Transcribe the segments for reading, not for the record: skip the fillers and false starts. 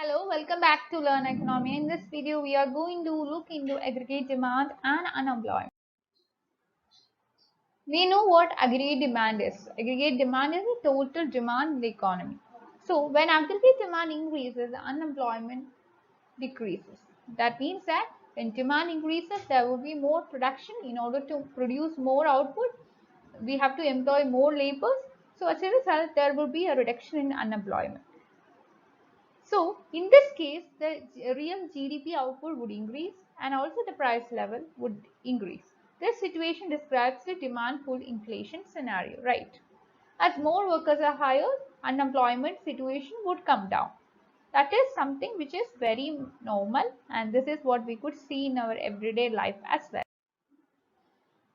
Hello, welcome back to Learn Economy. In this video, we are going to look into aggregate demand and unemployment. We know what aggregate demand is. Aggregate demand is the total demand in the economy. So, when aggregate demand increases, unemployment decreases. That means that when demand increases, there will be more production. In order to produce more output, we have to employ more laborers. So, as a result, there will be a reduction in unemployment. So, in this case, the real GDP output would increase and also the price level would increase. This situation describes the demand pull inflation scenario, right? As more workers are hired, unemployment situation would come down. That is something which is very normal, and this is what we could see in our everyday life as well.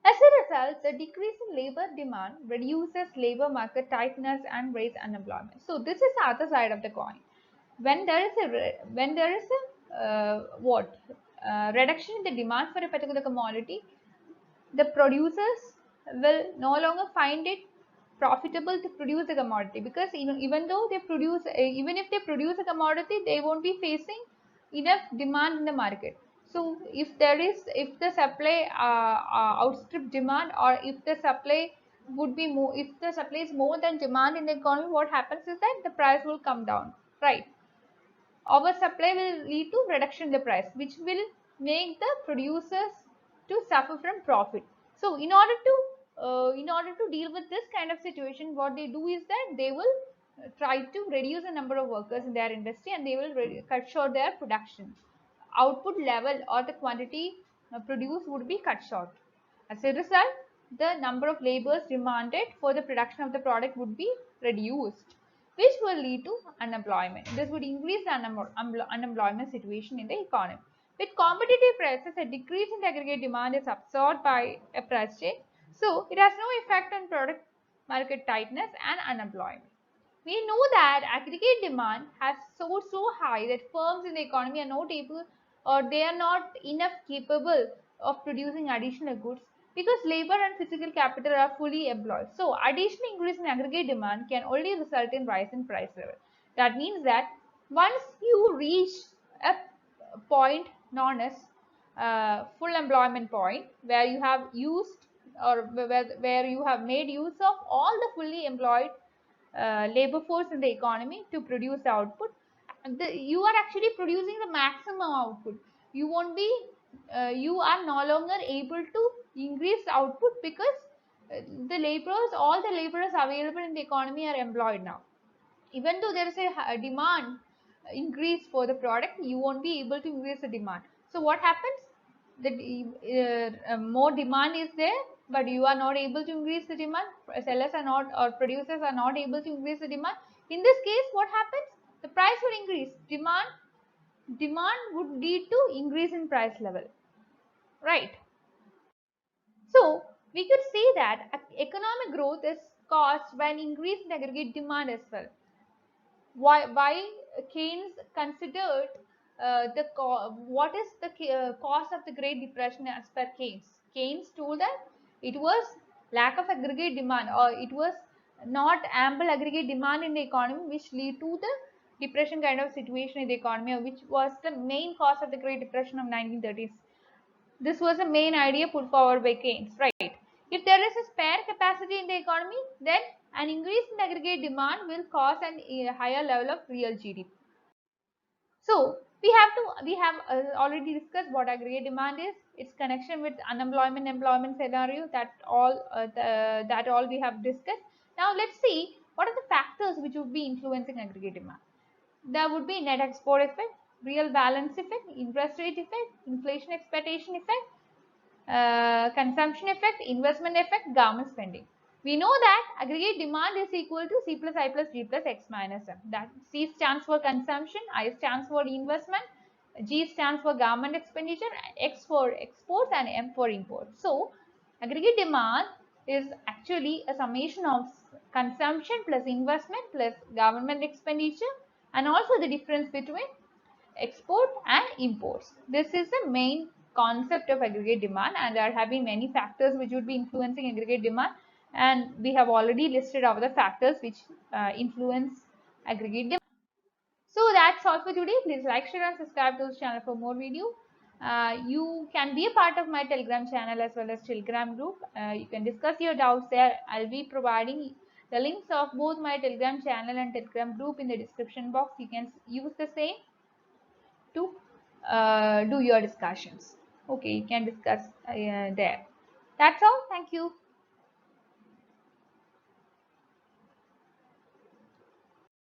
As a result, the decrease in labor demand reduces labor market tightness and raises unemployment. So this is the other side of the coin. When there is a reduction in the demand for a particular commodity, the producers will no longer find it profitable to produce the commodity, because even though they produce even if they produce a commodity, they won't be facing enough demand in the market. So if the supply outstrip demand, or if the supply would be more, if the supply is more than demand in the economy, what happens is that the price will come down, right? Oversupply will lead to reduction in the price, which will make the producers to suffer from profit. So in order to deal with this kind of situation, what they do is that they will try to reduce the number of workers in their industry, and they will cut short their production. Output level or the quantity produced would be cut short. As a result, the number of laborers demanded for the production of the product would be reduced, which will lead to unemployment. This would increase the unemployment situation in the economy. With competitive prices, a decrease in the aggregate demand is absorbed by a price change, so it has no effect on product market tightness and unemployment. We know that aggregate demand has soared so high that firms in the economy are not able, or they are not enough capable of producing additional goods, because labor and physical capital are fully employed. So, additional increase in aggregate demand can only result in rise in price level. That means that once you reach a point known as full employment point, where you have used, or where you have made use of all the fully employed labor force in the economy to produce output, you are actually producing the maximum output. You won't be you are no longer able to increase output, because all the laborers available in the economy are employed now. Even though there is a demand increase for the product, you won't be able to increase the demand. So what happens? The more demand is there, but you are not able to increase the demand. Sellers are not, or producers are not able to increase the demand. In this case, what happens? The price would increase. Demand would lead to increase in price level, right? So we could say that economic growth is caused by an increase in aggregate demand as well. Why Keynes considered what is the cause of the Great Depression as per Keynes? Keynes told that it was lack of aggregate demand, or it was not ample aggregate demand in the economy, which lead to the depression kind of situation in the economy, which was the main cause of the Great Depression of 1930s. This was the main idea put forward by Keynes, right? If there is a spare capacity in the economy, then an increase in aggregate demand will cause a higher level of real GDP. So we have already discussed what aggregate demand is, its connection with unemployment employment scenario. That all we have discussed. Now let's see what are the factors which would be influencing aggregate demand. There would be net export effect, real balance effect, interest rate effect, inflation expectation effect, consumption effect, investment effect, government spending. We know that aggregate demand is equal to C plus I plus G plus X minus M. That C stands for consumption, I stands for investment, G stands for government expenditure, X for exports, and M for imports. So, aggregate demand is actually a summation of consumption plus investment plus government expenditure, and also the difference between export and imports. This is the main concept of aggregate demand, and there have been many factors which would be influencing aggregate demand, and we have already listed out the factors which influence aggregate demand. So that's all for today. Please like, share and subscribe to this channel for more video. You can be a part of my Telegram channel as well as Telegram group. You can discuss your doubts there. I'll be providing the links of both my Telegram channel and Telegram group in the description box. You can use the same to do your discussions. Okay, you can discuss there. That's all. Thank you.